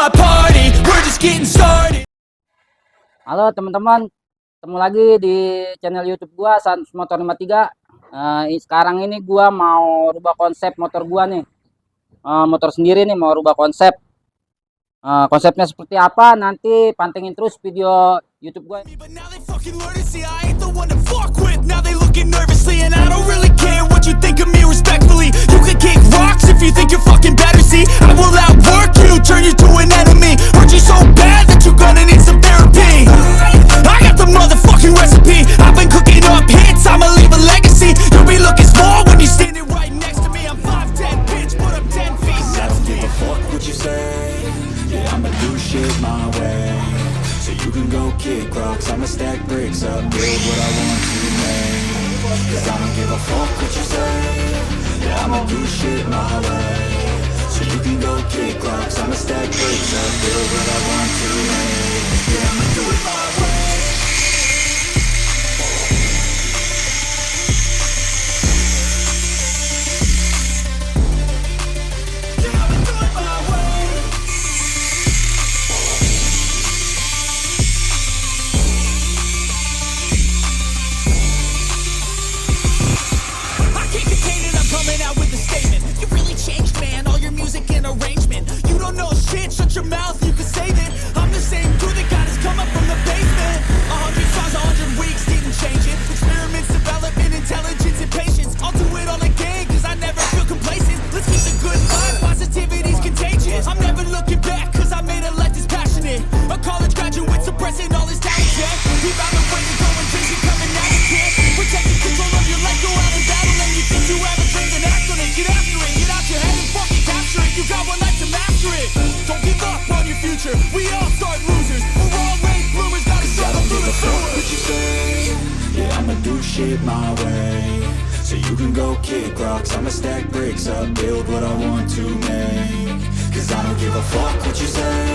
my party, we're just getting started. Halo teman-teman, ketemu lagi di channel YouTube gua Sans Motor 53. Sekarang ini gua mau rubah konsep motor gua nih. Motor sendiri nih mau rubah konsep. Konsepnya seperti apa nanti pantengin terus video YouTube gua. But now they fucking learn to see I ain't the one to fuck with. Now they looking nervously and I don't really care what you think of me respectfully. You can kick rocks if you think you're fucking better. See, I will outwork you, turn you to an enemy. Hurt you so bad that you're gonna need some therapy. I got the motherfucking recipe. I've been cooking up hits, I'ma leave a legacy. You'll be looking small when you're standing right next to me. I'm 5'10", bitch, but I'm 10 feet. I don't give a fuck what you say. Yeah, I'ma do shit my way. So you can go kick rocks, I'ma stack bricks up, build what I want to make. Cause I don't give a fuck what you say. Yeah, I'ma do shit my way. So you can go kick rocks, I'ma stack bricks up, build what I want to make. Yeah, I'ma do it my way. Shut your mouth, you can save it. I'm the same dude that got his come up from the basement. 100 songs, 100 weeks, didn't change it. Experiments, development, intelligence, and patience. I'll do it all again, cause I never feel complacent. Let's keep the good vibes, positivity's contagious. I'm never looking back, cause I made a life that's passionate. A college graduate suppressing all his talent, yeah. We found a way to go and change it, coming out of camp. Protecting control of your life, go out and battle. And you think you have a dream, then act on it. Get after it, get out your head and fucking capture it. You got one life to master it. Don't give up on your future. We all start losers. We're all late bloomers. Gotta struggle through the sewers. What you say? Yeah, I'ma do shit my way. So you can go kick rocks. I'ma stack bricks up, build what I want to make. Cause I don't give a fuck what you say.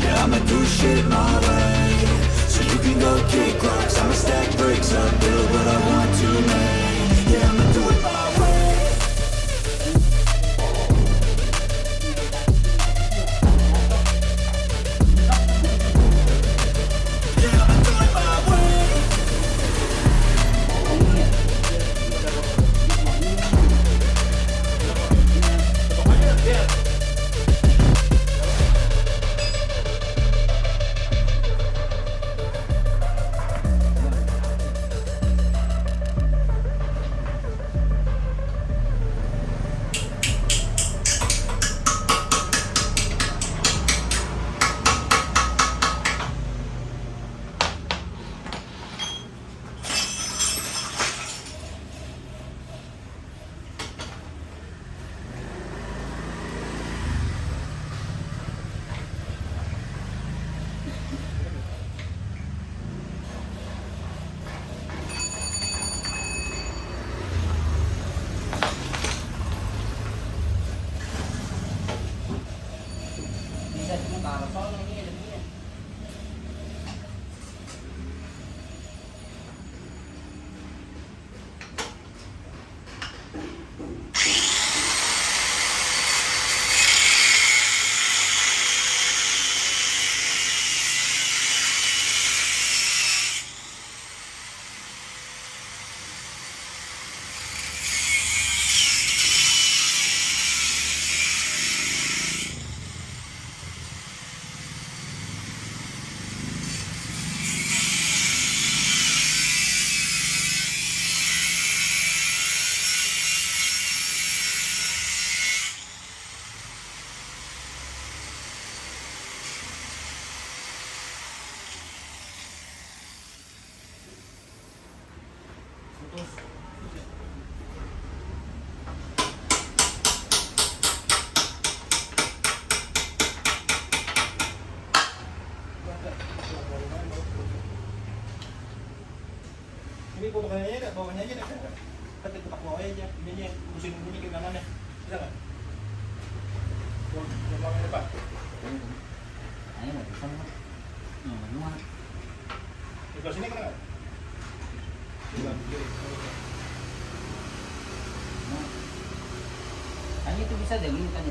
Yeah, I'ma do shit my way. So you can go kick rocks. I'ma stack bricks up, build what I want to make. Yeah, I'ma do it my way. Ini bawahnya aja deh. Kita tutup bawahnya aja. Ini aja pusing bunyi ke kanannya. Bisa nggak? Yang depan. Ayo nggak bisa nggak? Muat. Di sebelah sini kena nggak? Sebelah kiri. Hanya itu bisa deh, ini kan.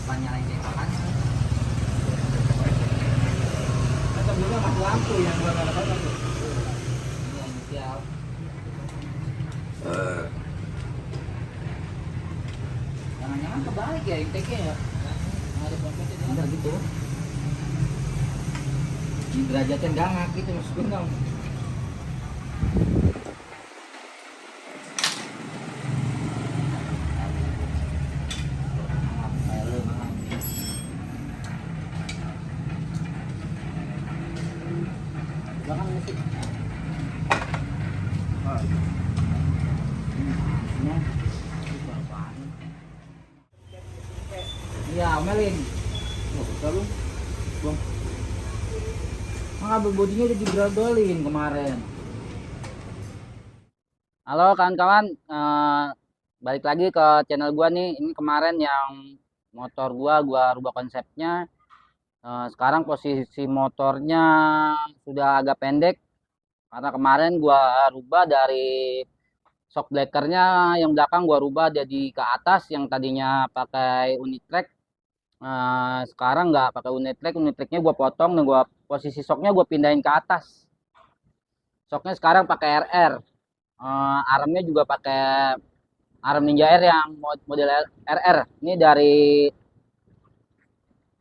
Nyalain tembakan. Sebelumnya mati lampu yang gua nggak tahu tuh. Siap. Jangan-jangan kebalik ya intake-nya ya. Ada pokoknya bener gitu. Di derajatnya gangak gitu maksudnya dong. Jangan musik. Iya, omelin. Oh, lalu, bang. Kabel bodinya udah digradolin kemarin. Halo kawan-kawan, balik lagi ke channel gua nih. Ini kemarin yang motor gua rubah konsepnya. Sekarang posisi motornya sudah agak pendek karena kemarin gua rubah dari shock breakernya yang belakang gua rubah jadi ke atas, yang tadinya pakai Unitrack. Sekarang nggak pakai Unitracknya gua potong dan gua posisi shocknya gua pindahin ke atas. Shocknya sekarang pakai RR. Armnya juga pakai arm Ninja R yang model RR. Ini dari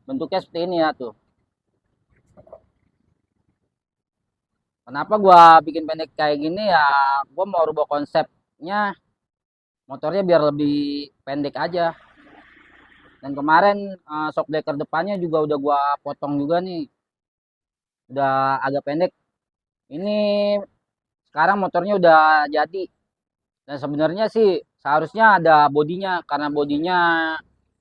bentuknya seperti ini ya tuh. Kenapa gua bikin pendek kayak gini ya? Gua mau rubah konsepnya motornya biar lebih pendek aja. Dan kemarin shock breaker depannya juga udah gua potong juga nih. Udah agak pendek. Ini sekarang motornya udah jadi. Dan sebenarnya sih seharusnya ada bodinya, karena bodinya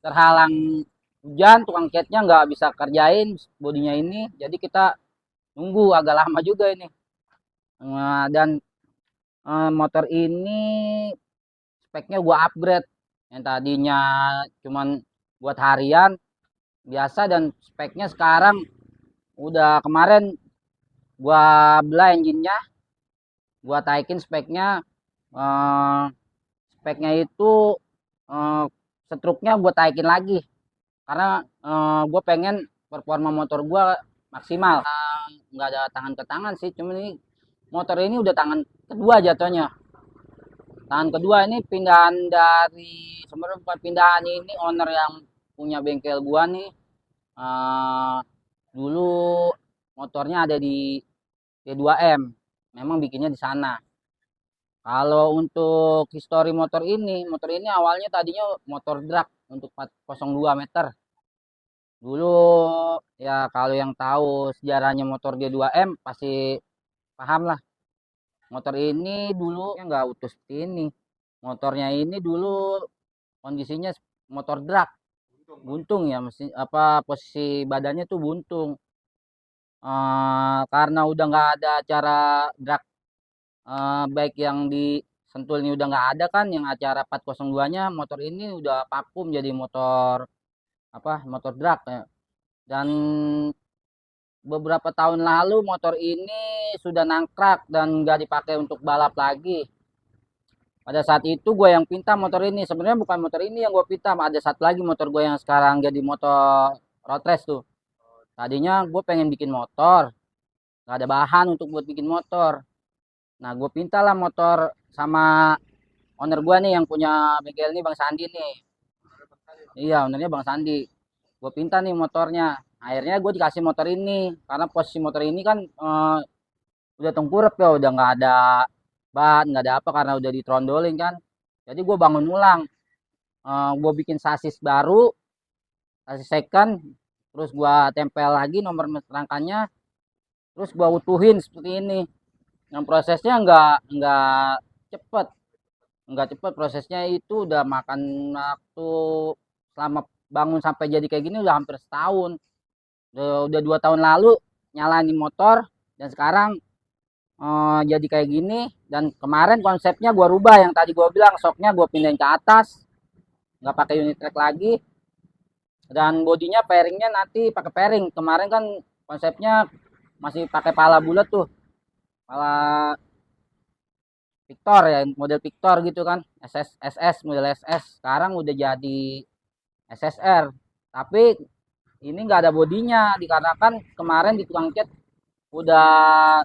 terhalang hujan, tukang catnya nggak bisa kerjain bodinya ini. Jadi kita nunggu agak lama juga ini. Dan motor ini speknya gua upgrade. Yang tadinya cuman buat harian biasa, dan speknya sekarang udah kemarin gua belah engine-nya, gua taikin speknya. Speknya itu setruknya gue taikin lagi karena gue pengen performa motor gue maksimal. Nggak ada tangan ke tangan sih, cuman ini motor ini udah tangan kedua jatuhnya. Tangan kedua ini pindahan dari, sebenarnya bukan pindahan, ini owner yang punya bengkel gua nih. Dulu motornya ada di T2M, memang bikinnya di sana. Kalau untuk histori motor ini awalnya tadinya motor drag untuk 402 meter. Dulu ya kalau yang tahu sejarahnya motor D2M pasti paham lah. Motor ini dulu nggak utuh seperti ini. Motornya ini dulu kondisinya motor drag, buntung ya, mesin apa, posisi badannya tuh buntung. Karena udah nggak ada acara drag baik yang di Sentul ini udah nggak ada kan, yang acara 402-nya, motor ini udah vakum jadi motor apa, motor drag ya. Dan beberapa tahun lalu motor ini sudah nangkrak dan nggak dipakai untuk balap lagi. Pada saat itu gue yang pinta motor ini, sebenarnya bukan motor ini yang gue pinta, ada satu lagi motor gue yang sekarang jadi motor road race tuh. Tadinya gue pengen bikin motor, nggak ada bahan untuk buat bikin motor. Nah, gue pinta lah motor sama owner gue nih yang punya bengkel ini, Bang Sandi nih. Iya, ownernya Bang Sandi. Gue pinta nih motornya. Akhirnya gue dikasih motor ini karena posisi motor ini kan udah tengkurap ya, udah nggak ada ban, nggak ada apa, karena udah ditrondolin kan. Jadi gue bangun ulang. Gue bikin sasis baru, sasis second, terus gue tempel lagi nomor rangkanya, terus gue utuhin seperti ini. Yang prosesnya nggak cepet prosesnya, itu udah makan waktu selama bangun sampai jadi kayak gini udah hampir setahun. Udah 2 tahun lalu nyalain motor, dan sekarang jadi kayak gini. Dan kemarin konsepnya gua rubah, yang tadi gua bilang shocknya gua pindahin ke atas, nggak pakai unit track lagi, dan bodinya pairingnya nanti pakai pairing. Kemarin kan konsepnya masih pakai pala bulat tuh, pala Victor ya, model Victor gitu kan, SS model SS. Sekarang udah jadi SSR, tapi ini nggak ada bodinya dikarenakan kemarin di tukang cat udah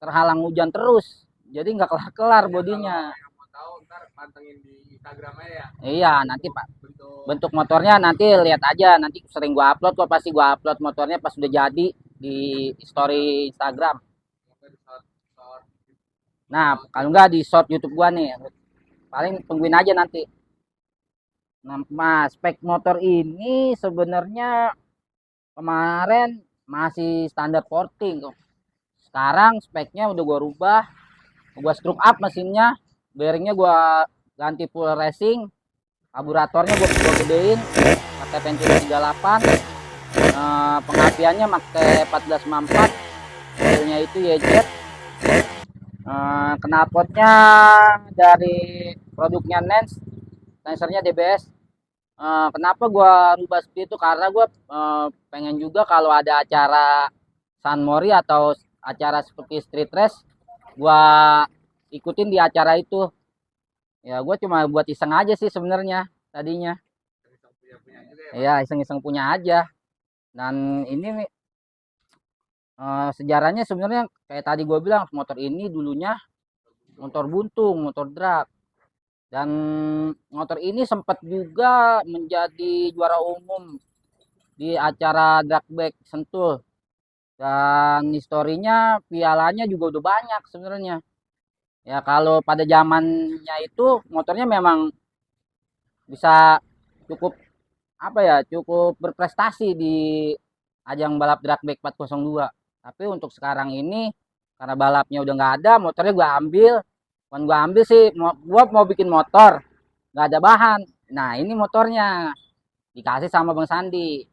terhalang hujan terus, jadi nggak kelar-kelar bodinya. Yang mau tahu ntar pantengin di Instagram aja ya. Iya, nanti Pak, Bentuk bentuk motornya nanti lihat aja, nanti sering gua upload kok, pasti gua upload motornya pas udah jadi di story Instagram. di short. Nah, kalau nggak di short YouTube gua nih, paling tungguin aja nanti. Nah, Mas, spek motor ini sebenarnya kemarin masih standar porting kok. Sekarang speknya udah gua rubah, gua stroke up mesinnya, bearingnya gua ganti full racing, karburatornya gua gedein pakai Venturi 38, pengapiannya pakai 1454, modelnya itu YZ, knalpotnya dari produknya Nens, sensornya DBS. Kenapa gua rubah seperti itu, karena gua pengen juga kalau ada acara San Mori atau acara seperti street race, gua ikutin di acara itu. Ya gua cuma buat iseng aja sih sebenarnya tadinya. Punya juga ya. Ya iseng-iseng punya aja. Dan ini sejarahnya sebenarnya kayak tadi gua bilang, motor ini dulunya motor buntung, motor drag. Dan motor ini sempat juga menjadi juara umum di acara drag back Sentul. Dan historinya pialanya juga udah banyak sebenarnya. Ya kalau pada zamannya itu motornya memang bisa cukup apa ya, cukup berprestasi di ajang balap drag back 402. Tapi untuk sekarang ini karena balapnya udah nggak ada, motornya gua ambil. Kan gua ambil sih, gua mau bikin motor, nggak ada bahan. Nah ini motornya dikasih sama Bang Sandi.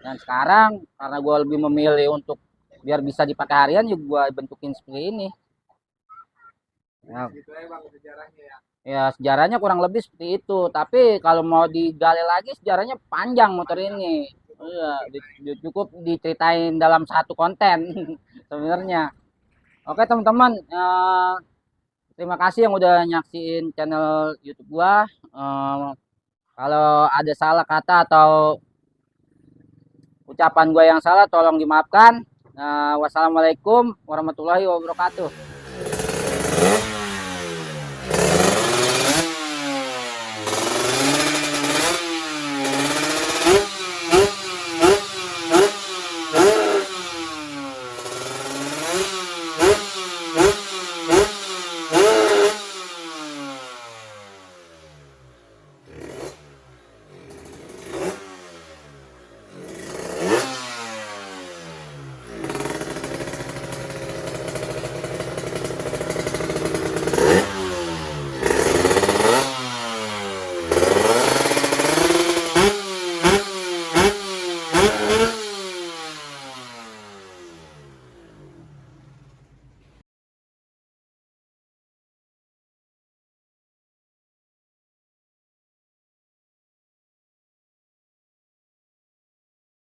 Dan sekarang karena gue lebih memilih untuk biar bisa dipakai harian, juga gue bentukin seperti ini. Ya, Gitu aja bang sejarahnya ya. ya sejarahnya kurang lebih seperti itu. Tapi kalau mau digali lagi sejarahnya panjang motor ini. Iya, cukup diceritain dalam satu konten sebenarnya. Oke teman-teman, terima kasih yang udah nyaksiin channel YouTube gua. Kalau ada salah kata atau ucapan gue yang salah tolong dimaafkan. Wassalamualaikum warahmatullahi wabarakatuh.